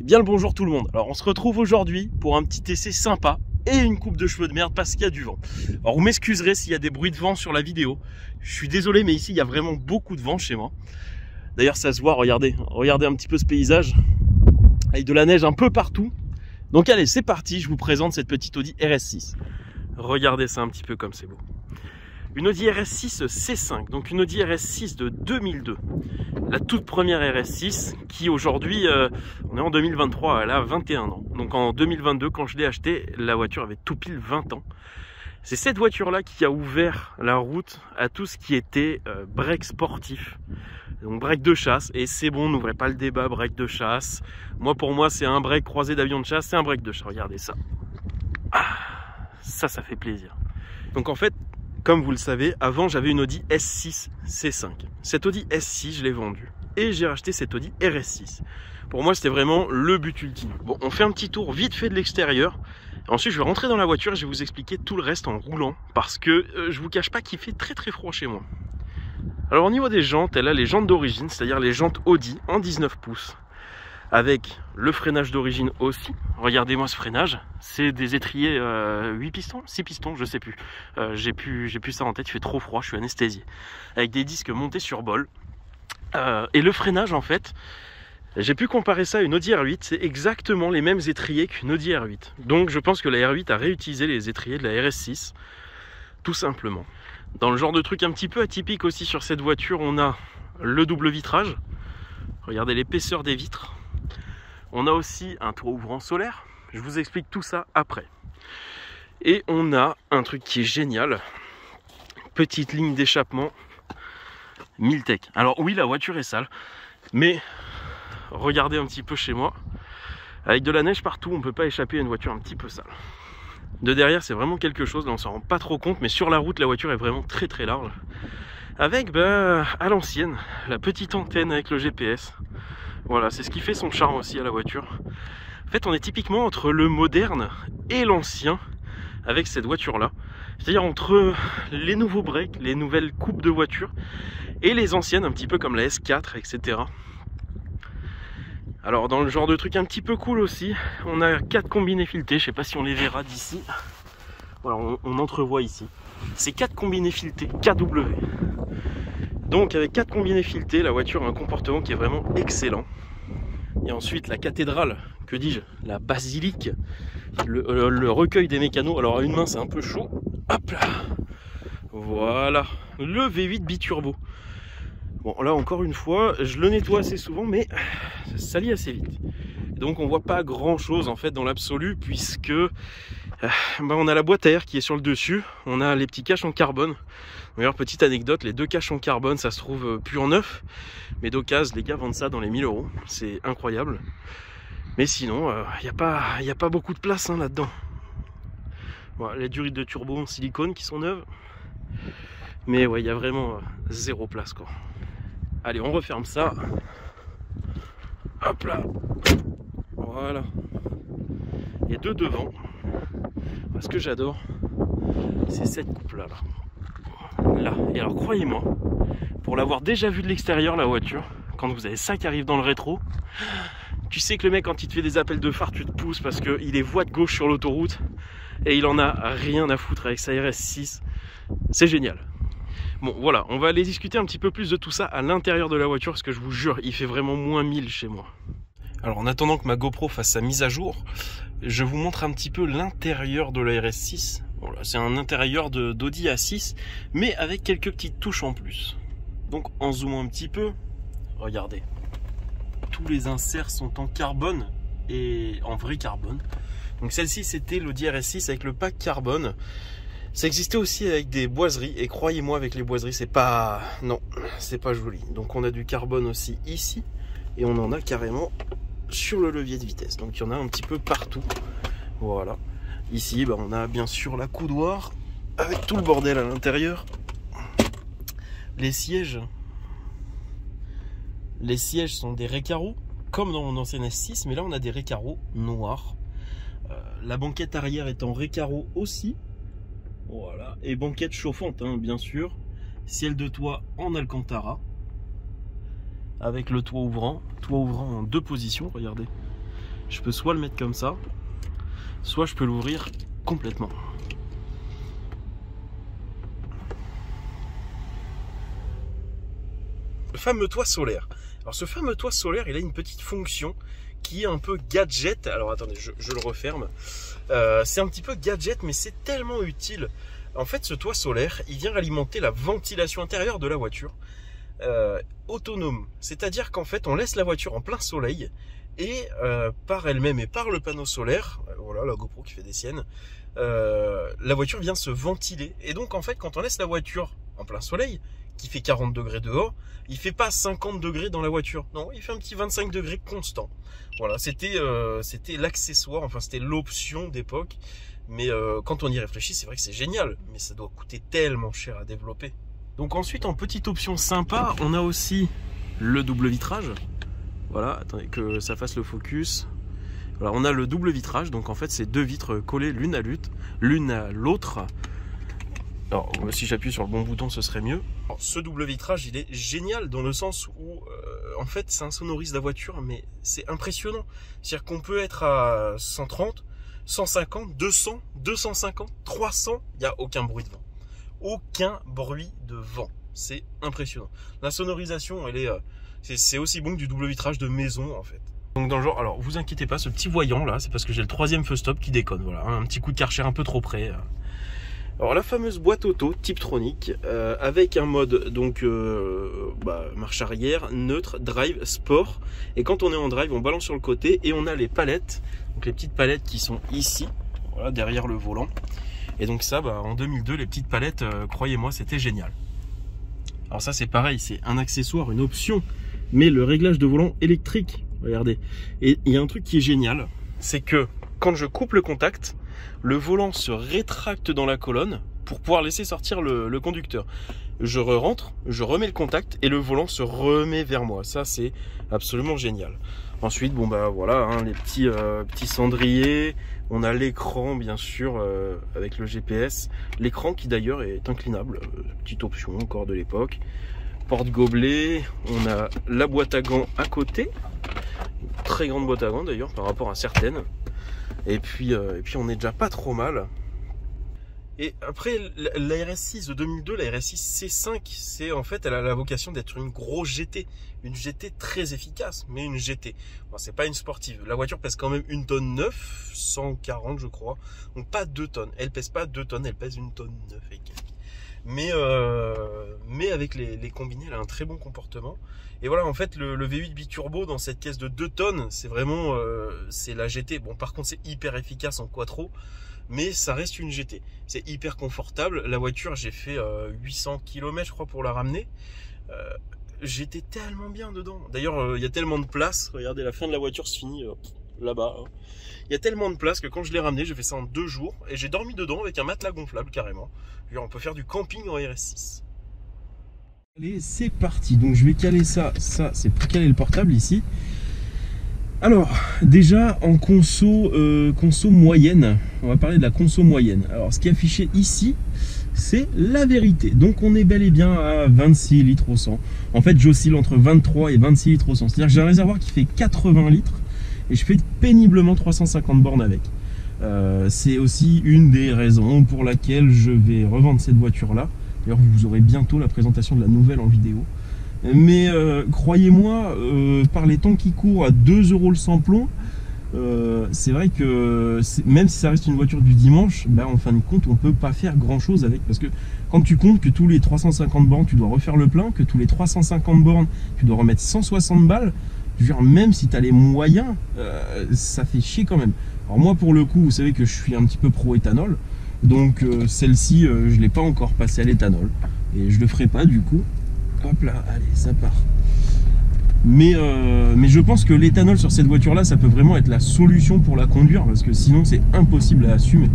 Eh bien le bonjour tout le monde. Alors on se retrouve aujourd'hui pour un petit essai sympa et une coupe de cheveux de merde parce qu'il y a du vent. Alors vous m'excuserez s'il y a des bruits de vent sur la vidéo. Je suis désolé mais ici il y a vraiment beaucoup de vent chez moi. D'ailleurs ça se voit, regardez un petit peu ce paysage avec de la neige un peu partout. Donc allez c'est parti, je vous présente cette petite Audi RS6. Regardez ça un petit peu comme c'est beau. Une Audi RS6 C5, donc une Audi RS6 de 2002. La toute première RS6 qui aujourd'hui, on est en 2023, elle a 21 ans. Donc en 2022, quand je l'ai achetée, la voiture avait tout pile 20 ans. C'est cette voiture-là qui a ouvert la route à tout ce qui était break sportif. Donc break de chasse, et c'est bon, n'ouvrez pas le débat, break de chasse. Moi pour moi, c'est un break croisé d'avion de chasse, c'est un break de chasse. Regardez ça. Ah, ça fait plaisir. Donc en fait, comme vous le savez, avant j'avais une Audi S6 C5. Cette Audi S6, je l'ai vendue. Et j'ai racheté cette Audi RS6. Pour moi, c'était vraiment le but ultime. Bon, on fait un petit tour vite fait de l'extérieur. Ensuite, je vais rentrer dans la voiture et je vais vous expliquer tout le reste en roulant. Parce que je vous cache pas qu'il fait très froid chez moi. Alors au niveau des jantes, elle a les jantes d'origine, c'est-à-dire les jantes Audi en 19 pouces. Avec le freinage d'origine aussi. Regardez-moi ce freinage. C'est des étriers 8 pistons, 6 pistons, je sais plus. J'ai plus ça en tête, il fait trop froid, je suis anesthésié. Avec des disques montés sur bol. Et le freinage en fait, j'ai pu comparer ça à une Audi R8. C'est exactement les mêmes étriers qu'une Audi R8. Donc je pense que la R8 a réutilisé les étriers de la RS6. Tout simplement. Dans le genre de truc un petit peu atypique aussi sur cette voiture, on a le double vitrage. Regardez l'épaisseur des vitres. On a aussi un toit ouvrant solaire. Je vous explique tout ça après. Et on a un truc qui est génial. Petite ligne d'échappement Miltech. Alors oui, la voiture est sale. Mais regardez un petit peu chez moi. Avec de la neige partout, on ne peut pas échapper à une voiture un petit peu sale. De derrière, c'est vraiment quelque chose. Là, on s'en rend pas trop compte. Mais sur la route, la voiture est vraiment très large. Avec, à l'ancienne, la petite antenne avec le GPS. Voilà, c'est ce qui fait son charme aussi à la voiture. En fait, on est typiquement entre le moderne et l'ancien avec cette voiture-là. C'est-à-dire entre les nouveaux breaks, les nouvelles coupes de voitures et les anciennes, un petit peu comme la S4, etc. Alors, dans le genre de truc un petit peu cool aussi, on a 4 combinés filetés. Je sais pas si on les verra d'ici. Voilà, on entrevoit ici. C'est 4 combinés filetés KW. Donc avec 4 combinés filetés, la voiture a un comportement qui est vraiment excellent. Et ensuite la cathédrale, que dis-je, la basilique, le recueil des mécanos. Alors à une main c'est un peu chaud. Hop là. Voilà, le V8 biturbo. Bon là encore une fois, je le nettoie assez souvent mais ça salit assez vite. Donc on voit pas grand chose en fait dans l'absolu puisque on a la boîte à air qui est sur le dessus, on a les petits caches en carbone. D'ailleurs petite anecdote, les deux caches en carbone ça se trouve plus en neuf, mais d'occasion les gars vendent ça dans les 1000 €, c'est incroyable. Mais sinon il n'y a pas beaucoup de place là-dedans. Voilà, les durites de turbo en silicone qui sont neuves, mais ouais il y a vraiment zéro place quoi. Allez on referme ça, hop là, voilà. Et de devant, ce que j'adore, c'est cette coupe là. Là. Et alors croyez-moi, pour l'avoir déjà vu de l'extérieur la voiture, quand vous avez ça qui arrive dans le rétro, tu sais que le mec quand il te fait des appels de phare, tu te pousses parce qu'il est voie de gauche sur l'autoroute et il en a rien à foutre avec sa RS6. C'est génial. Bon voilà, on va aller discuter un petit peu plus de tout ça à l'intérieur de la voiture parce que je vous jure, il fait vraiment moins 1000 chez moi. Alors en attendant que ma GoPro fasse sa mise à jour, je vous montre un petit peu l'intérieur de la RS6. Voilà, c'est un intérieur d'Audi A6, mais avec quelques petites touches en plus. Donc en zoomant un petit peu, regardez. Tous les inserts sont en carbone et en vrai carbone. Donc celle-ci c'était l'Audi RS6 avec le pack carbone. Ça existait aussi avec des boiseries et croyez-moi avec les boiseries c'est pas... Non, c'est pas joli. Donc on a du carbone aussi ici et on en a carrément sur le levier de vitesse. Donc il y en a un petit peu partout. Voilà. Ici on a bien sûr la coudoir avec tout le bordel à l'intérieur. Les sièges sont des récarreaux comme dans mon ancienne S6, mais là on a des récarreaux noirs. La banquette arrière est en récarreau aussi. Voilà, et banquette chauffante bien sûr. Ciel de toit en Alcantara avec le toit ouvrant en 2 positions, regardez. Je peux soit le mettre comme ça, soit je peux l'ouvrir complètement. Le fameux toit solaire. Alors ce fameux toit solaire, il a une petite fonction qui est un peu gadget. Alors attendez, je le referme. C'est un petit peu gadget, mais c'est tellement utile. En fait, ce toit solaire, il vient alimenter la ventilation intérieure de la voiture autonome. C'est-à-dire qu'en fait, on laisse la voiture en plein soleil et par elle-même et par le panneau solaire, voilà la GoPro qui fait des siennes, la voiture vient se ventiler. Et donc en fait, quand on laisse la voiture en plein soleil, qui fait 40 degrés dehors, il fait pas 50 degrés dans la voiture. Non, il fait un petit 25 degrés constant. Voilà, c'était l'accessoire, enfin c'était l'option d'époque. Mais quand on y réfléchit, c'est vrai que c'est génial. Mais ça doit coûter tellement cher à développer. Donc ensuite, en petite option sympa, on a aussi le double vitrage. Voilà, attendez que ça fasse le focus. Voilà, on a le double vitrage. Donc en fait, c'est deux vitres collées l'une à l'autre. Alors, si j'appuie sur le bon bouton, ce serait mieux. Alors, ce double vitrage, il est génial dans le sens où, en fait, ça insonorise la voiture, mais c'est impressionnant. C'est-à-dire qu'on peut être à 130, 150, 200, 250, 300, il n'y a aucun bruit de vent. Aucun bruit de vent. C'est impressionnant. La sonorisation, elle est, c'est aussi bon que du double vitrage de maison, en fait. Donc dans le genre, alors, vous inquiétez pas, ce petit voyant là, c'est parce que j'ai le troisième feu stop qui déconne. Voilà, un petit coup de Karcher un peu trop près. Alors la fameuse boîte auto Tiptronic avec un mode donc marche arrière, neutre, drive, sport. Et quand on est en drive, on balance sur le côté et on a les palettes, donc les petites palettes qui sont ici, voilà, derrière le volant. Et donc ça, en 2002, les petites palettes, croyez-moi, c'était génial. Alors ça c'est pareil, c'est un accessoire, une option, mais le réglage de volant électrique, regardez. Et il y a un truc qui est génial, c'est que quand je coupe le contact, le volant se rétracte dans la colonne pour pouvoir laisser sortir le conducteur. Je rentre, je remets le contact et le volant se remet vers moi. Ça, c'est absolument génial. Ensuite, voilà, hein, les petits cendriers. On a l'écran, bien sûr, avec le GPS. L'écran qui d'ailleurs est inclinable. Petite option encore de l'époque. Porte-gobelet. On a la boîte à gants à côté. Une très grande boîte à gants d'ailleurs par rapport à certaines. Et puis on est déjà pas trop mal. Et après la RS6 de 2002, la RS6 C5, c'est en fait, elle a la vocation d'être une grosse GT, une GT très efficace, mais une GT. Bon, c'est pas une sportive. La voiture pèse quand même 1 tonne 9, 140 je crois, donc pas 2 tonnes. Elle pèse pas 2 tonnes, elle pèse 1 tonne 9 et quelques. Mais avec les combinés, elle a un très bon comportement. Et voilà, en fait, le V8 biturbo dans cette caisse de 2 tonnes, c'est vraiment c'est la GT. Bon, par contre, c'est hyper efficace en quattro, mais ça reste une GT. C'est hyper confortable. La voiture, j'ai fait 800 km, je crois, pour la ramener. J'étais tellement bien dedans. D'ailleurs, il y a tellement de place. Regardez, la fin de la voiture se finit là-bas. Hein. Il y a tellement de place que quand je l'ai ramené, j'ai fait ça en 2 jours et j'ai dormi dedans avec un matelas gonflable carrément. On peut faire du camping en RS6. Allez, c'est parti. Donc je vais caler ça c'est pour caler le portable ici. Alors, déjà en conso moyenne, on va parler de la conso moyenne. Alors ce qui est affiché ici, c'est la vérité. Donc on est bel et bien à 26 litres au 100. En fait, j'oscille entre 23 et 26 litres au 100. C'est-à-dire que j'ai un réservoir qui fait 80 litres. Et je fais péniblement 350 bornes avec. C'est aussi une des raisons pour laquelle je vais revendre cette voiture-là. D'ailleurs, vous aurez bientôt la présentation de la nouvelle en vidéo. Mais croyez-moi, par les temps qui courent à 2 € le samplon, c'est vrai que même si ça reste une voiture du dimanche, en fin de compte, on peut pas faire grand-chose avec. Parce que quand tu comptes que tous les 350 bornes, tu dois refaire le plein, que tous les 350 bornes, tu dois remettre 160 balles, même si tu as les moyens, ça fait chier quand même. Alors moi pour le coup, vous savez que je suis un petit peu pro éthanol, donc celle-ci je ne l'ai pas encore passée à l'éthanol et je le ferai pas du coup. Hop là, allez, ça part. Mais je pense que l'éthanol sur cette voiture là, ça peut vraiment être la solution pour la conduire, parce que sinon c'est impossible à assumer.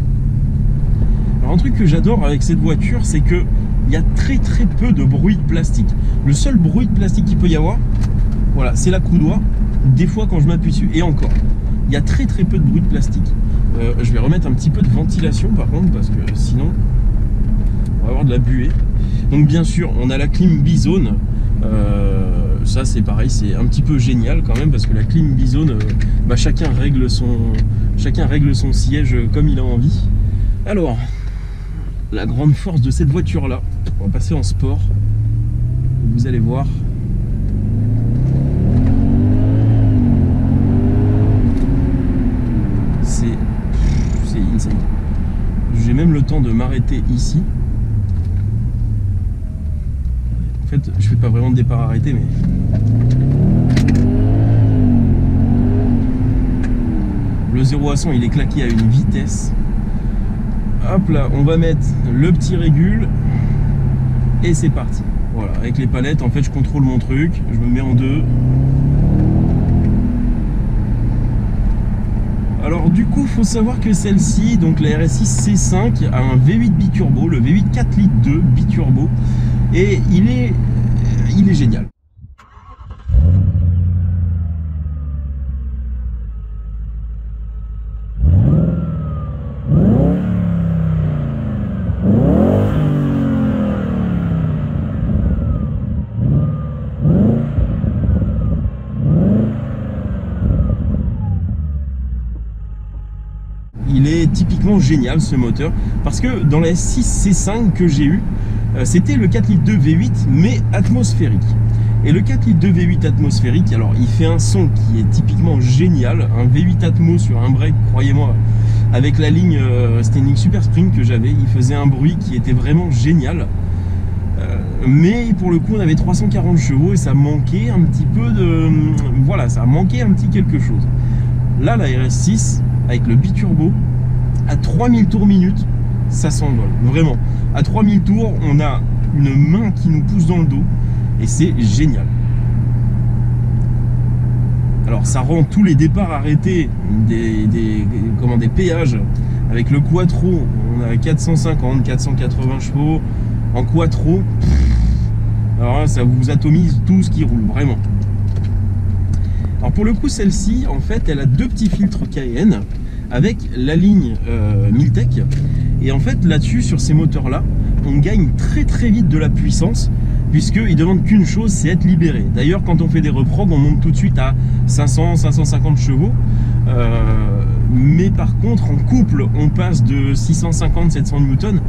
Alors un truc que j'adore avec cette voiture, c'est que il y a très peu de bruit de plastique. Le seul bruit de plastique qu'il peut y avoir, voilà, c'est la coudoir, des fois quand je m'appuie dessus, et encore, il y a très peu de bruit de plastique. Je vais remettre un petit peu de ventilation par contre, parce que sinon, on va avoir de la buée. Donc bien sûr, on a la clim bizone, ça c'est pareil, c'est un petit peu génial quand même parce que la clim Bizone, chacun règle son siège comme il a envie. Alors, la grande force de cette voiture là, on va passer en sport, vous allez voir. C'est insane. J'ai même le temps de m'arrêter ici. En fait, je fais pas vraiment de départ arrêté, mais le 0 à 100 il est claqué à une vitesse. Hop là, on va mettre le petit régule et c'est parti. Voilà, avec les palettes, en fait, je contrôle mon truc, je me mets en deux. Alors du coup, il faut savoir que celle-ci, donc la RS6 C5, a un V8 biturbo, le V8 4 litres 2 biturbo, et il est génial. Il est typiquement génial ce moteur parce que dans la S6 C5 que j'ai eu, c'était le 4 litres 2 V8 mais atmosphérique. Et le 4 litres 2 V8 atmosphérique, alors il fait un son qui est typiquement génial, un V8 Atmo sur un break, croyez-moi, avec la ligne, c'était une ligne Super Spring que j'avais, il faisait un bruit qui était vraiment génial. Mais pour le coup on avait 340 chevaux et ça manquait un petit peu de... Voilà, ça manquait un petit quelque chose. Là la RS6 avec le biturbo à 3000 tours minute, ça s'envole, vraiment. À 3000 tours, on a une main qui nous pousse dans le dos et c'est génial. Alors ça rend tous les départs arrêtés des péages avec le quattro, on a 450, 480 chevaux en quattro. Alors là, ça vous atomise tout ce qui roule, vraiment. Alors pour le coup, celle-ci, en fait, elle a deux petits filtres KN avec la ligne Miltech. Et en fait, là-dessus, sur ces moteurs-là, on gagne très très vite de la puissance puisqu'ils ne demandent qu'une chose, c'est être libéré. D'ailleurs, quand on fait des reprog, on monte tout de suite à 500, 550 chevaux. Mais par contre, en couple, on passe de 650, 700 newtons.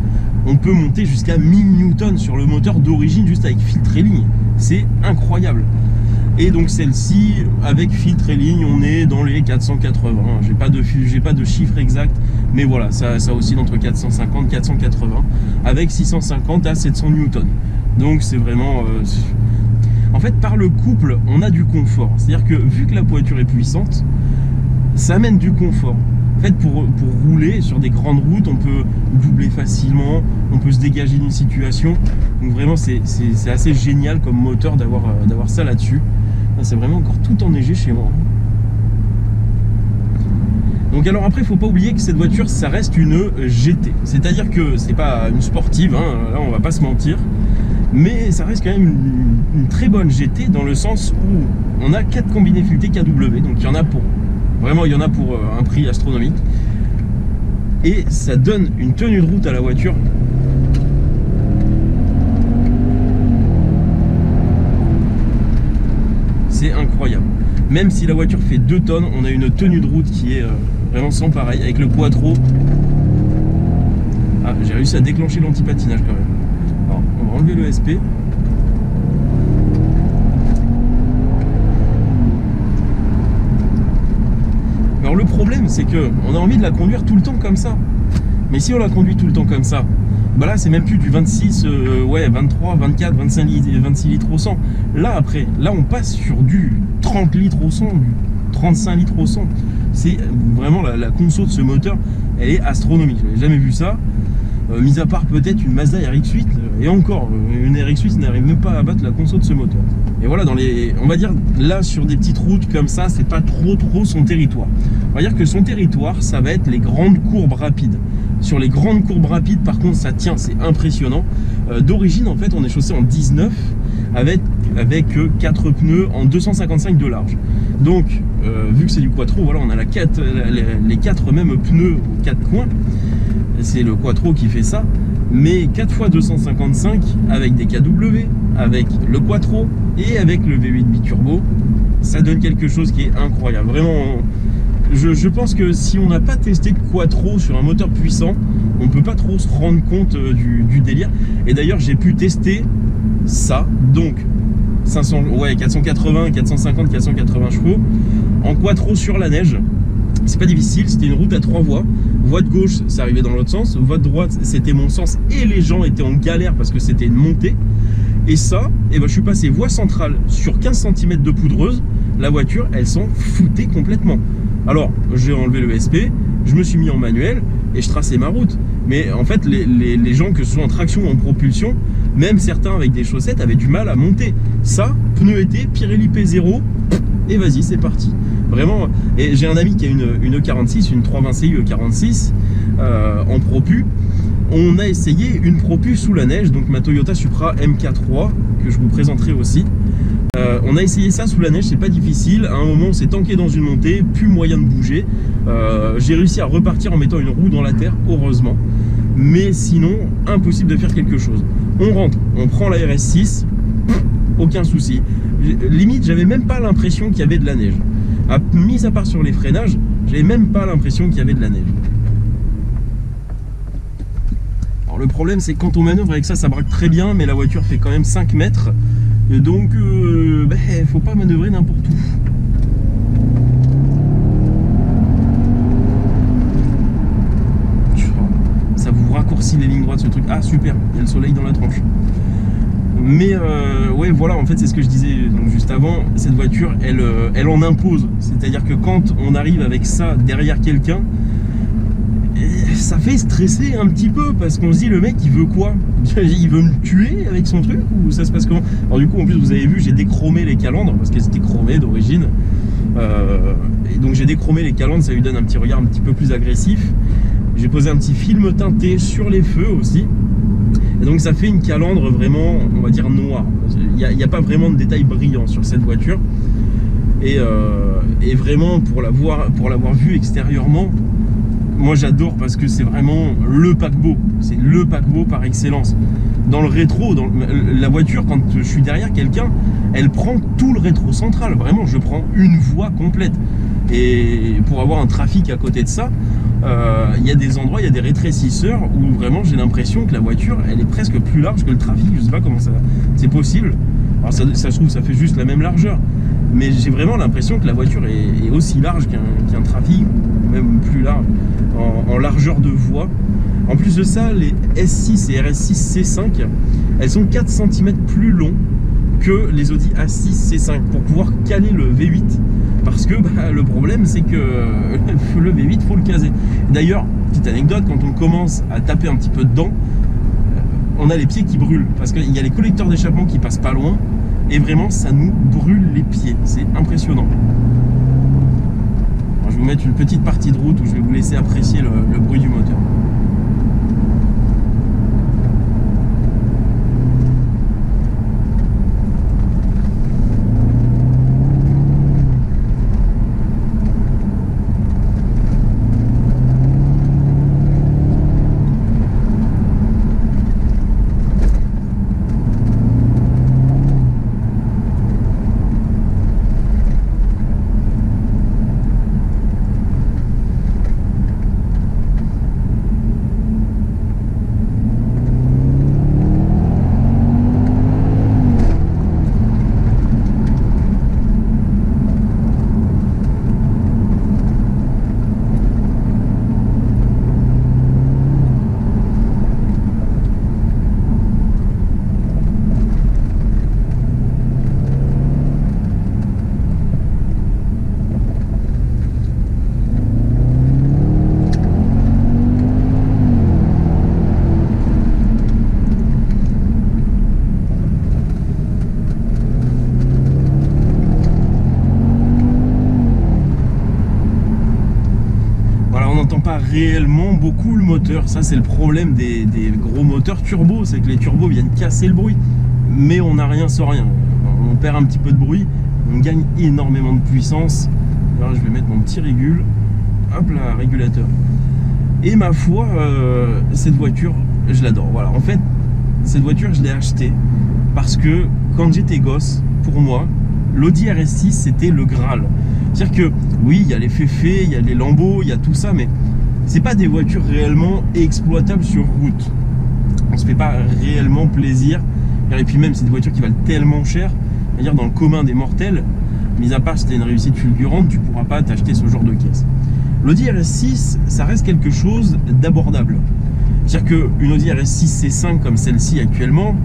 On peut monter jusqu'à 1000 newtons sur le moteur d'origine juste avec filtre et ligne. C'est incroyable. Et donc celle-ci, avec filtre et ligne, on est dans les 480. J'ai pas de chiffre exact, mais voilà, ça oscille entre 450 et 480, avec 650 à 700 newtons. Donc c'est vraiment... En fait, par le couple, on a du confort. C'est-à-dire que vu que la voiture est puissante, ça amène du confort. En fait, pour rouler sur des grandes routes, on peut doubler facilement, on peut se dégager d'une situation. Donc vraiment, c'est assez génial comme moteur d'avoir ça là-dessus. C'est vraiment encore tout enneigé chez moi. Donc alors après, il ne faut pas oublier que cette voiture, ça reste une GT. C'est-à-dire que c'est pas une sportive, hein, là on va pas se mentir. Mais ça reste quand même une très bonne GT dans le sens où on a 4 combinés filetés KW. Donc il y en a pour... Vraiment, il y en a pour un prix astronomique. Et ça donne une tenue de route à la voiture. C'est incroyable. Même si la voiture fait 2 tonnes, on a une tenue de route qui est vraiment sans pareil. Avec le quattro. Ah, j'ai réussi à déclencher l'anti-patinage quand même. Alors, on va enlever le SP. Alors le problème, c'est que on a envie de la conduire tout le temps comme ça. Mais si on la conduit tout le temps comme ça, bah là c'est même plus du 26, 23, 24, 25 litres, 26 litres au 100. Là après, là on passe sur du 30 litres au 100, du 35 litres au 100. C'est vraiment la conso de ce moteur, elle est astronomique. Je n'avais jamais vu ça. Mis à part peut-être une Mazda RX-8, et encore, une RX-8 n'arrive même pas à battre la conso de ce moteur. Et voilà, on va dire, là, sur des petites routes comme ça, c'est pas trop son territoire. On va dire que son territoire, ça va être les grandes courbes rapides. Sur les grandes courbes rapides, par contre, ça tient, c'est impressionnant. D'origine, en fait, on est chaussé en 19, avec 4 pneus en 255 de large. Donc, vu que c'est du quattro, voilà, on a les 4 mêmes pneus aux 4 coins. C'est le quattro qui fait ça, mais 4 x 255 avec des KW, avec le quattro, Et avec le V8 biturbo, ça donne quelque chose qui est incroyable. Vraiment, je pense que si on n'a pas testé de quattro sur un moteur puissant, on ne peut pas trop se rendre compte du délire. Et d'ailleurs, j'ai pu tester ça, donc 480, 450, 480 chevaux en quattro sur la neige. C'est pas difficile, c'était une route à 3 voies. Voie de gauche, ça arrivait dans l'autre sens. Voie de droite, c'était mon sens et les gens étaient en galère parce que c'était une montée. Et ça, je suis passé voie centrale sur 15 cm de poudreuse. La voiture, elle s'en foutait complètement. Alors, j'ai enlevé le SP, je me suis mis en manuel et je traçais ma route. Mais en fait, les gens, que ce soit en traction ou en propulsion, même certains avec des chaussettes, avaient du mal à monter. Ça, pneu été, Pirelli P0, et vas-y, c'est parti. Vraiment, et j'ai un ami qui a une E46, une 320 CI E46 en propu. On a essayé une propu sous la neige, donc ma Toyota Supra MK3, que je vous présenterai aussi. On a essayé ça sous la neige, c'est pas difficile. À un moment, on s'est tanké dans une montée, plus moyen de bouger. J'ai réussi à repartir en mettant une roue dans la terre, heureusement. Mais sinon, impossible de faire quelque chose. On rentre, on prend la RS6, aucun souci. Limite, j'avais même pas l'impression qu'il y avait de la neige. Mis à part sur les freinages, j'avais même pas l'impression qu'il y avait de la neige. Alors le problème, c'est que quand on manœuvre avec ça, ça braque très bien, mais la voiture fait quand même 5 mètres. Et donc, faut pas manœuvrer n'importe où. Ça vous raccourcit les lignes droites, ce truc. Ah super, il y a le soleil dans la tronche. Mais ouais, voilà, en fait, c'est ce que je disais donc, juste avant. Cette voiture, elle en impose. C'est-à-dire que quand on arrive avec ça derrière quelqu'un, ça fait stresser un petit peu parce qu'on se dit, le mec, il veut quoi? Il veut me tuer avec son truc ou ça se passe comment? Alors du coup, en plus, vous avez vu, j'ai déchromé les calandres parce qu'elles étaient chromées d'origine. Et donc j'ai déchromé les calandres, ça lui donne un petit regard un petit peu plus agressif. J'ai posé un petit film teinté sur les feux aussi. Et donc ça fait une calandre vraiment, on va dire, noire. Il n'y a pas vraiment de détails brillants sur cette voiture. Et vraiment, pour l'avoir vu extérieurement, moi j'adore parce que c'est vraiment le paquebot. C'est le paquebot par excellence. Dans le rétro, la voiture, quand je suis derrière quelqu'un, elle prend tout le rétro central. Vraiment, je prends une voie complète. Et pour avoir un trafic à côté de ça, il y a des endroits, il y a des rétrécisseurs où vraiment j'ai l'impression que la voiture, elle est presque plus large que le trafic. Je sais pas comment ça c'est possible. Alors ça se trouve, ça fait juste la même largeur. Mais j'ai vraiment l'impression que la voiture est aussi large qu'un trafic, ou même plus large, en largeur de voie. En plus de ça, les S6 et RS6 C5, elles sont 4 cm plus longs que les Audi A6 C5 pour pouvoir caler le V8. Parce que le problème, c'est que le V8, faut le caser. D'ailleurs, petite anecdote, quand on commence à taper un petit peu dedans, on a les pieds qui brûlent. Parce qu'il y a les collecteurs d'échappement qui passent pas loin. Et vraiment, ça nous brûle les pieds. C'est impressionnant. Alors, je vais vous mettre une petite partie de route où je vais vous laisser apprécier le bruit du moteur. Pas réellement beaucoup le moteur. Ça, c'est le problème des gros moteurs turbo, c'est que les turbos viennent casser le bruit, mais on n'a rien sans rien. On perd un petit peu de bruit, on gagne énormément de puissance. Alors je vais mettre mon petit régule, hop là, régulateur. Et ma foi, cette voiture, je l'adore. Voilà, en fait, cette voiture, je l'ai achetée parce que quand j'étais gosse, pour moi, l'Audi RS6 c'était le Graal. C'est-à-dire que oui, il y a les féfés, il y a les lambeaux, il y a tout ça, mais c'est pas des voitures réellement exploitables sur route. On se fait pas réellement plaisir. Et puis même, c'est des voitures qui valent tellement cher. C'est-à-dire dans le commun des mortels, mis à part si tu as une réussite fulgurante, tu pourras pas t'acheter ce genre de caisse. L'Audi RS6, ça reste quelque chose d'abordable. C'est-à-dire qu'une Audi RS6 C5 comme celle-ci actuellement,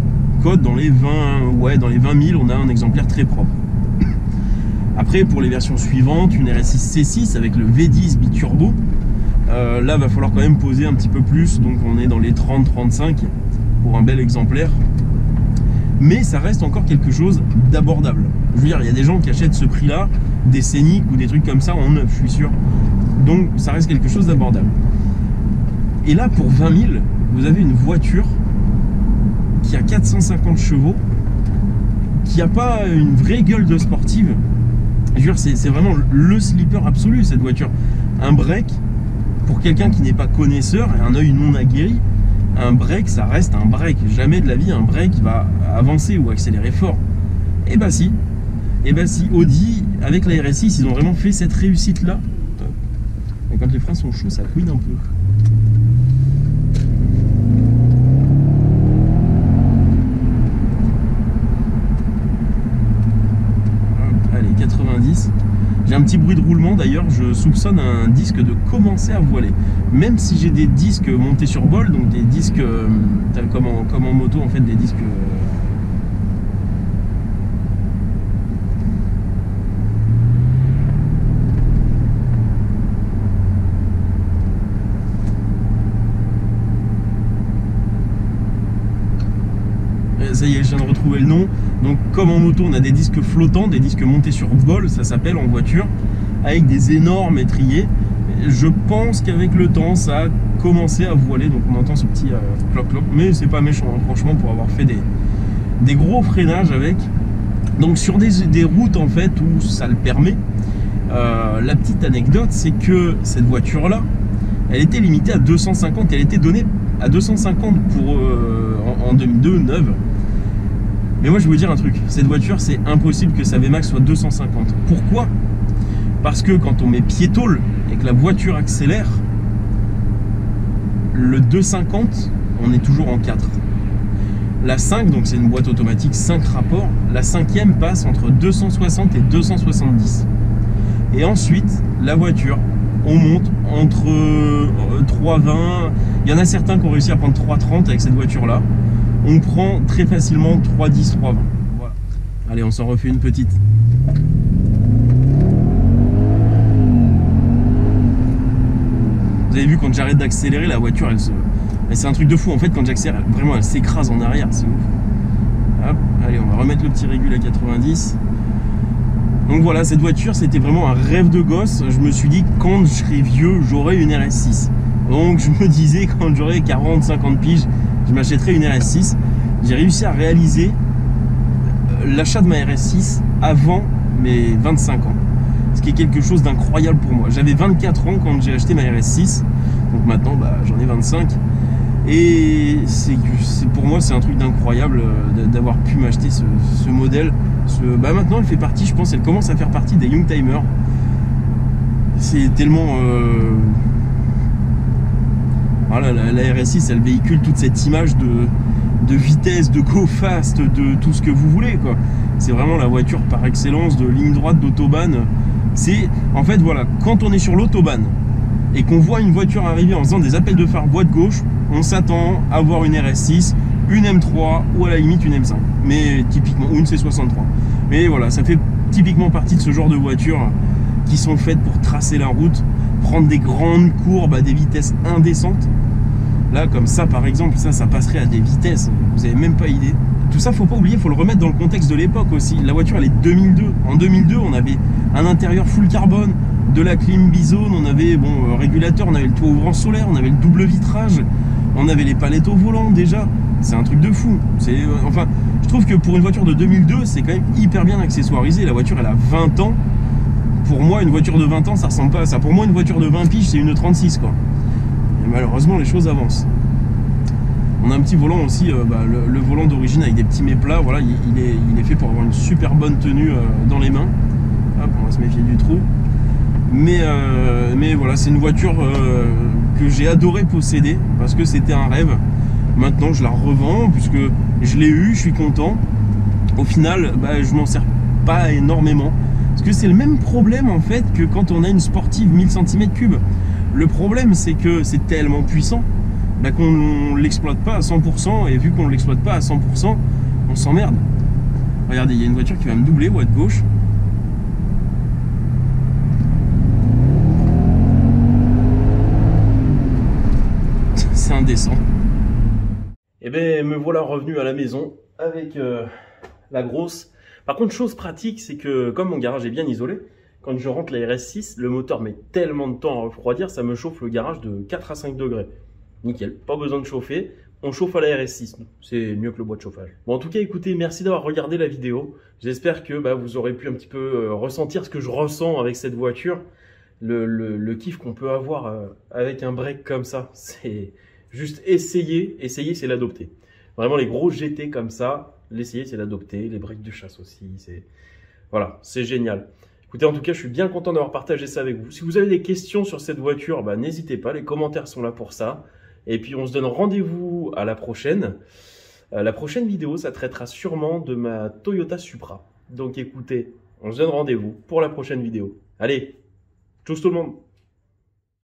code dans les 20, dans les 20 000, on a un exemplaire très propre. Après, pour les versions suivantes, une RS6 C6 avec le V10 biturbo, là, va falloir quand même poser un petit peu plus. Donc, on est dans les 30-35 pour un bel exemplaire. Mais ça reste encore quelque chose d'abordable. Je veux dire, il y a des gens qui achètent ce prix-là, des Scénic ou des trucs comme ça en neuf, je suis sûr. Donc, ça reste quelque chose d'abordable. Et là, pour 20 000, vous avez une voiture qui a 450 chevaux, qui n'a pas une vraie gueule de sportive. Je veux dire, c'est vraiment le slipper absolu, cette voiture. Un break, pour quelqu'un qui n'est pas connaisseur et un œil non aguerri, un break, ça reste un break. Jamais de la vie, un break va avancer ou accélérer fort. Et bah si. Et bah si, Audi, avec la RS6, ils ont vraiment fait cette réussite-là. Et quand les freins sont chauds, ça couine un peu. Allez, 90. J'ai un petit bruit de roulement d'ailleurs, je soupçonne un disque de commencer à voiler. Même si j'ai des disques montés sur bol, donc des disques comme en moto en fait, des disques... Ça y est, je viens de retrouver le nom. Donc comme en moto, on a des disques flottants, des disques montés sur bol, ça s'appelle en voiture, avec des énormes étriers. Je pense qu'avec le temps, ça a commencé à voiler, donc on entend ce petit cloc-cloc, mais c'est pas méchant, hein, franchement, pour avoir fait des gros freinages avec. Donc sur des routes en fait où ça le permet, la petite anecdote, c'est que cette voiture-là, elle était limitée à 250, elle était donnée à 250 pour en 2002, neuve. Mais moi je vais vous dire un truc, cette voiture c'est impossible que sa VMAX soit 250. Pourquoi? Parce que quand on met pied-tôle et que la voiture accélère, le 250, on est toujours en 4. La 5, donc c'est une boîte automatique 5 rapports, la 5e passe entre 260 et 270. Et ensuite, la voiture, on monte entre 3,20, il y en a certains qui ont réussi à prendre 3,30 avec cette voiture-là. On prend très facilement 3,10, 3,20. Voilà. Allez, on s'en refait une petite. Vous avez vu, quand j'arrête d'accélérer, la voiture, c'est un truc de fou. En fait, quand j'accélère, vraiment, elle s'écrase en arrière. C'est ouf. Hop, allez, on va remettre le petit régule à 90. Donc voilà, cette voiture, c'était vraiment un rêve de gosse. Je me suis dit, quand je serai vieux, j'aurai une RS6. Donc je me disais, quand j'aurai 40, 50 piges, je m'achèterai une RS6. J'ai réussi à réaliser l'achat de ma RS6 avant mes 25 ans. Ce qui est quelque chose d'incroyable pour moi. J'avais 24 ans quand j'ai acheté ma RS6. Donc maintenant, j'en ai 25. Et pour moi, c'est un truc d'incroyable d'avoir pu m'acheter ce modèle. Maintenant, elle fait partie, je pense, elle commence à faire partie des Youngtimers. C'est tellement... Voilà, la RS6, elle véhicule toute cette image de vitesse, de go fast, de tout ce que vous voulez, quoi. C'est vraiment la voiture par excellence de ligne droite d'autobahn. C'est, en fait, voilà, quand on est sur l'autobahn et qu'on voit une voiture arriver en faisant des appels de phare boîte gauche, on s'attend à voir une RS6, une M3 ou à la limite une M5. Mais typiquement, ou une C63. Mais voilà, ça fait typiquement partie de ce genre de voitures qui sont faites pour tracer la route, prendre des grandes courbes à des vitesses indécentes. Là, comme ça, par exemple, ça passerait à des vitesses, vous n'avez même pas idée. Tout ça, faut pas oublier, faut le remettre dans le contexte de l'époque aussi. La voiture, elle est 2002. En 2002, on avait un intérieur full carbone, de la clim bizone, on avait régulateur, on avait le toit ouvrant solaire, on avait le double vitrage, on avait les palettes au volant déjà. C'est un truc de fou. Enfin, je trouve que pour une voiture de 2002, c'est quand même hyper bien accessoirisé. La voiture, elle a 20 ans. Pour moi, une voiture de 20 ans, ça ressemble pas à ça. Pour moi, une voiture de 20 piges, c'est une 36, quoi. Et malheureusement, les choses avancent. On a un petit volant aussi, le volant d'origine avec des petits méplats, voilà, il est fait pour avoir une super bonne tenue dans les mains. Hop, on va se méfier du trou. Mais voilà, c'est une voiture que j'ai adoré posséder parce que c'était un rêve. Maintenant, je la revends puisque je l'ai eu, je suis content. Au final, je m'en sers pas énormément. Parce que c'est le même problème en fait que quand on a une sportive 1000 cm3. Le problème, c'est que c'est tellement puissant qu'on ne l'exploite pas à 100%. Et vu qu'on ne l'exploite pas à 100%, on s'emmerde. Regardez, il y a une voiture qui va me doubler, voie de gauche. C'est indécent. Et me voilà revenu à la maison avec la grosse. Par contre, chose pratique, c'est que comme mon garage est bien isolé, quand je rentre la RS6, le moteur met tellement de temps à refroidir, ça me chauffe le garage de 4 à 5 degrés. Nickel, pas besoin de chauffer, on chauffe à la RS6, c'est mieux que le bois de chauffage. Bon, en tout cas, écoutez, merci d'avoir regardé la vidéo. J'espère que vous aurez pu un petit peu ressentir ce que je ressens avec cette voiture. Le kiff qu'on peut avoir avec un break comme ça, c'est juste essayer, c'est l'adopter. Vraiment, les gros GT comme ça, l'essayer, c'est l'adopter. Les breaks de chasse aussi, voilà, c'est génial. Écoutez, en tout cas, je suis bien content d'avoir partagé ça avec vous. Si vous avez des questions sur cette voiture, n'hésitez pas, les commentaires sont là pour ça. Et puis, on se donne rendez-vous à la prochaine. La prochaine vidéo, ça traitera sûrement de ma Toyota Supra. Donc, écoutez, on se donne rendez-vous pour la prochaine vidéo. Allez, tchuss tout le monde!